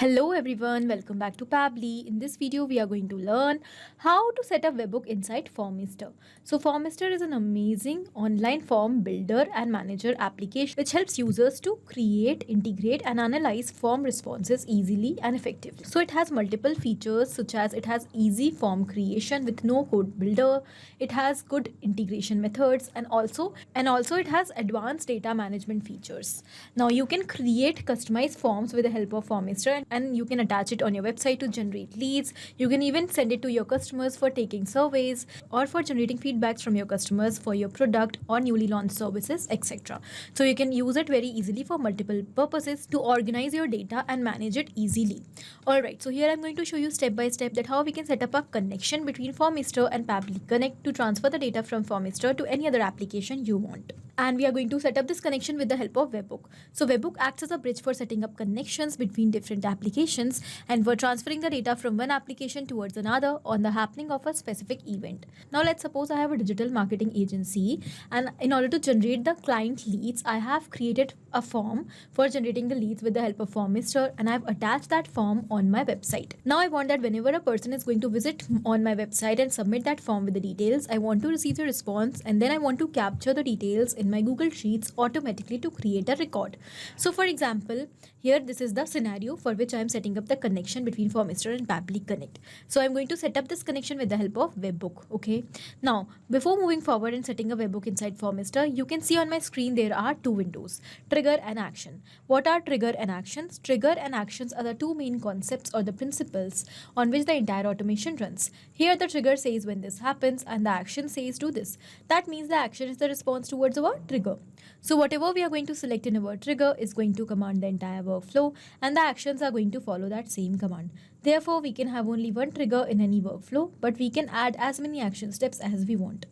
Hello everyone, welcome back to Pably. In this video, we are going to learn how to set up webhook inside Formister. So Formister is an amazing online form builder and manager application which helps users to create, integrate and analyze form responses easily and effectively. So it has multiple features such as it has easy form creation with no code builder, it has good integration methods and also it has advanced data management features. Now you can create customized forms with the help of Formister and you can attach it on your website to generate leads. You can even send it to your customers for taking surveys or for generating feedbacks from your customers for your product or newly launched services, etc. So you can use it very easily for multiple purposes to organize your data and manage it easily. Alright, so here I'm going to show you step by step that how we can set up a connection between Formister and Pably Connect to transfer the data from Formister to any other application you want. And we are going to set up this connection with the help of Webhook. So Webhook acts as a bridge for setting up connections between different applications and for transferring the data from one application towards another on the happening of a specific event. Now let's suppose I have a digital marketing agency, and in order to generate the client leads, I have created a form for generating the leads with the help of Formister, and I've attached that form on my website. Now I want that whenever a person is going to visit on my website and submit that form with the details, I want to receive the response and then I want to capture the details in my Google Sheets automatically to create a record. So for example, here this is the scenario for which I am setting up the connection between Formister and Pably Connect. So I'm going to set up this connection with the help of Webhook. Okay. Now, before moving forward and setting a Webhook inside Formister, you can see on my screen there are two windows, trigger and action. What are trigger and actions? Trigger and actions are the two main concepts or the principles on which the entire automation runs. Here the trigger says when this happens and the action says do this. That means the action is the response towards our trigger. So whatever we are going to select in our trigger is going to command the entire workflow and the actions are going to follow that same command. Therefore, we can have only one trigger in any workflow, but we can add as many action steps as we want.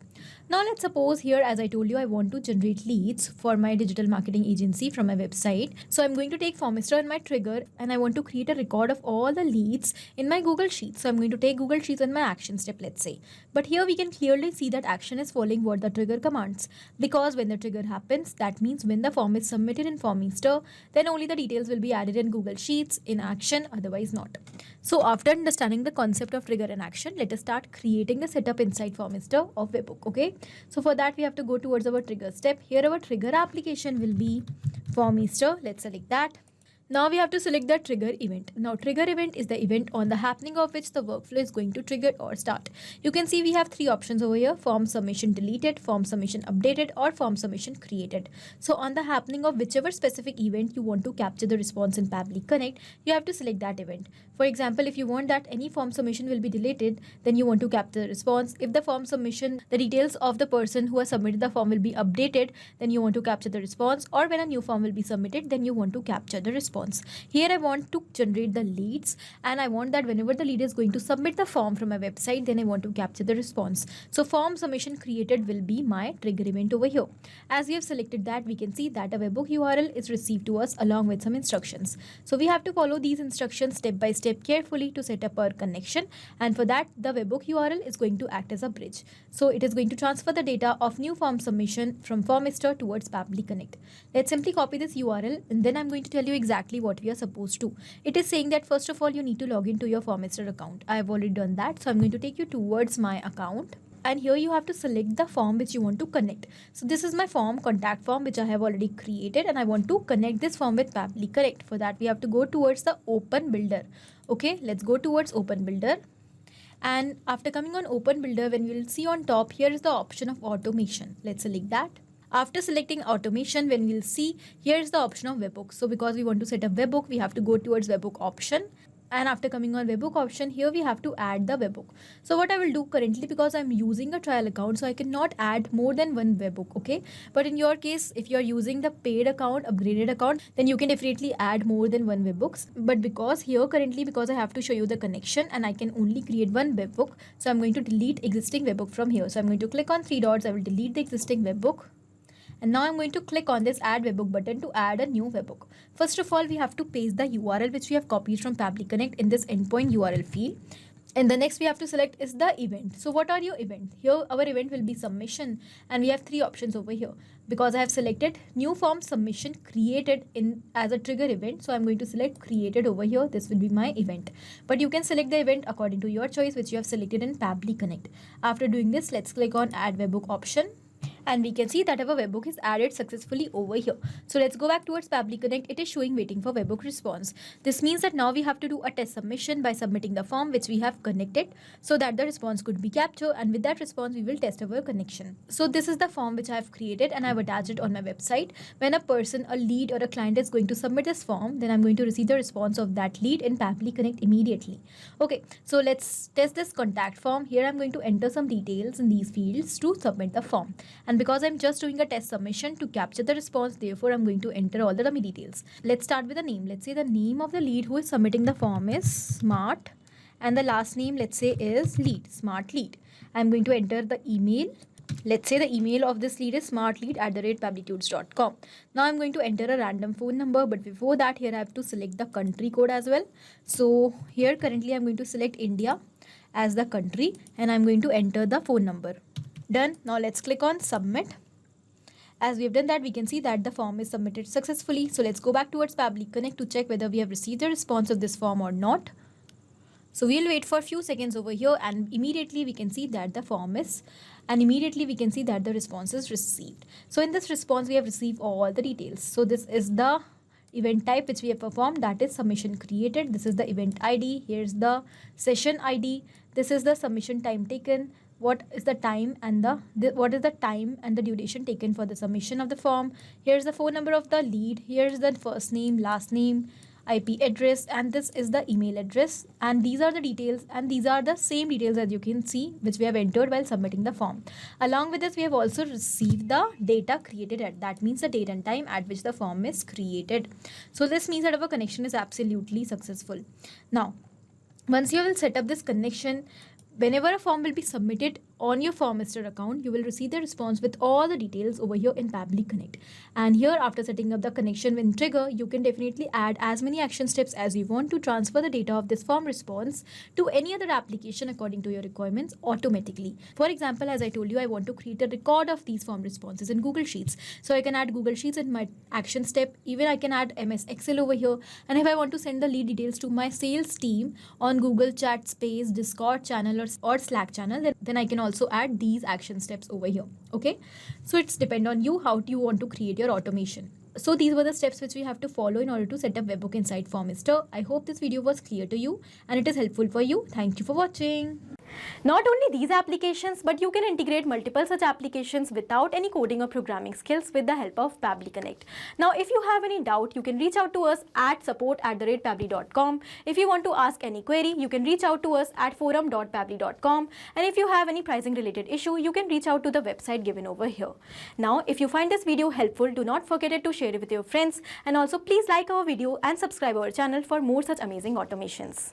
Now let's suppose here, as I told you, I want to generate leads for my digital marketing agency from my website. So I'm going to take Formister and my trigger and I want to create a record of all the leads in my Google Sheets. So I'm going to take Google Sheets and my action step, let's say. But here we can clearly see that action is following what the trigger commands, because when the trigger happens, that means when the form is submitted in Formister, then only the details will be added in Google Sheets in action, otherwise not. So after understanding the concept of trigger and action, let us start creating the setup inside Formister of Webhook. Okay, so for that we have to go towards our trigger step. Here our trigger application will be Formister. Let's select that. Now we have to select the trigger event. Now trigger event is the event on the happening of which the workflow is going to trigger or start. You can see we have three options over here: form submission deleted, form submission updated or form submission created. So on the happening of whichever specific event you want to capture the response in Pably Connect, you have to select that event. For example, if you want that any form submission will be deleted, then you want to capture the response. If the form submission, the details of the person who has submitted the form will be updated, then you want to capture the response. Or when a new form will be submitted, then you want to capture the response. Here I want to generate the leads and I want that whenever the lead is going to submit the form from my website, then I want to capture the response. So form submission created will be my trigger event over here. As we have selected that, we can see that a webhook URL is received to us along with some instructions. So we have to follow these instructions step by step carefully to set up our connection, and for that the webhook URL is going to act as a bridge. So it is going to transfer the data of new form submission from Formister towards Pably Connect. Let's simply copy this URL and then I'm going to tell you exactly what we are supposed to. It is saying that first of all you need to log into your Formister account. I have already done that, so I'm going to take you towards my account. And here you have to select the form which you want to connect. So this is my form, contact form, which I have already created, and I want to connect this form with Pably Connect. For that we have to go towards the Open Builder. Okay, let's go towards Open Builder. And after coming on Open Builder, when we will see on top, here is the option of automation. Let's select that. After selecting automation, when we'll see, here is the option of Webhook. So because we want to set up Webhook, we have to go towards Webhook option. And after coming on Webhook option, here we have to add the Webhook. So what I will do currently, because I'm using a trial account, so I cannot add more than one Webhook, okay? But in your case, if you're using the paid account, upgraded account, then you can definitely add more than one Webhooks. But because here currently, because I have to show you the connection and I can only create one Webhook, so I'm going to delete existing Webhook from here. So I'm going to click on three dots, I will delete the existing Webhook. And now I'm going to click on this add webhook button to add a new webhook. First of all, we have to paste the URL which we have copied from Pably Connect in this endpoint URL field. And the next we have to select is the event. So what are your event? Here our event will be submission, and we have three options over here. Because I have selected new form submission created in as a trigger event, so I'm going to select created over here. This will be my event. But you can select the event according to your choice, which you have selected in Pabbly Connect. After doing this, let's click on add webhook option. And we can see that our webhook is added successfully over here. So let's go back towards Pabbly Connect. It is showing waiting for webhook response. This means that now we have to do a test submission by submitting the form which we have connected, so that the response could be captured, and with that response we will test our connection. So this is the form which I have created and I have attached it on my website. When a person, a lead or a client is going to submit this form, then I'm going to receive the response of that lead in Pabbly Connect immediately. Okay, so let's test this contact form. Here I'm going to enter some details in these fields to submit the form. And because I'm just doing a test submission to capture the response, therefore I'm going to enter all the dummy details. Let's start with the name. Let's say the name of the lead who is submitting the form is Smart, and the last name, let's say, is Lead, Smart Lead. I'm going to enter the email. Let's say the email of this lead is smartlead@pabblytudes.com. Now I'm going to enter a random phone number, but before that, here I have to select the country code as well. So here currently I'm going to select India as the country, and I'm going to enter the phone number. Done. Now let's click on submit. As we have done that, we can see that the form is submitted successfully. So let's go back towards Pabbly Connect to check whether we have received the response of this form or not. So we'll wait for a few seconds over here, and immediately we can see that the form is, and immediately we can see that the response is received. So in this response, we have received all the details. So this is the event type which we have performed, that is submission created. This is the event ID. Here's the session ID. This is the submission time taken. What is the time and what is the time and the duration taken for the submission of the form. Here's the phone number of the lead. Here's the first name, last name, IP address, and this is the email address, and these are the details, and these are the same details as you can see which we have entered while submitting the form. Along with this, we have also received the data created at, that means the date and time at which the form is created. So this means that our connection is absolutely successful. Now once you will set up this connection, whenever a form will be submitted on your Formister account, you will receive the response with all the details over here in Pabbly Connect. And here, after setting up the connection with Trigger, you can definitely add as many action steps as you want to transfer the data of this form response to any other application according to your requirements automatically. For example, as I told you, I want to create a record of these form responses in Google Sheets. So I can add Google Sheets in my action step. Even I can add MS Excel over here. And if I want to send the lead details to my sales team on Google Chat Space, Discord channel or Slack channel, then I can also add these action steps over here. Okay, so it's depend on you how do you want to create your automation. So these were the steps which we have to follow in order to set up webhook inside Formister. I hope this video was clear to you and it is helpful for you. Thank you for watching. Not only these applications, but you can integrate multiple such applications without any coding or programming skills with the help of Pabbly Connect. Now, if you have any doubt, you can reach out to us at support@pabbly.com. If you want to ask any query, you can reach out to us at forum.pabbly.com. And if you have any pricing related issue, you can reach out to the website given over here. Now, if you find this video helpful, do not forget to share it with your friends, and also please like our video and subscribe our channel for more such amazing automations.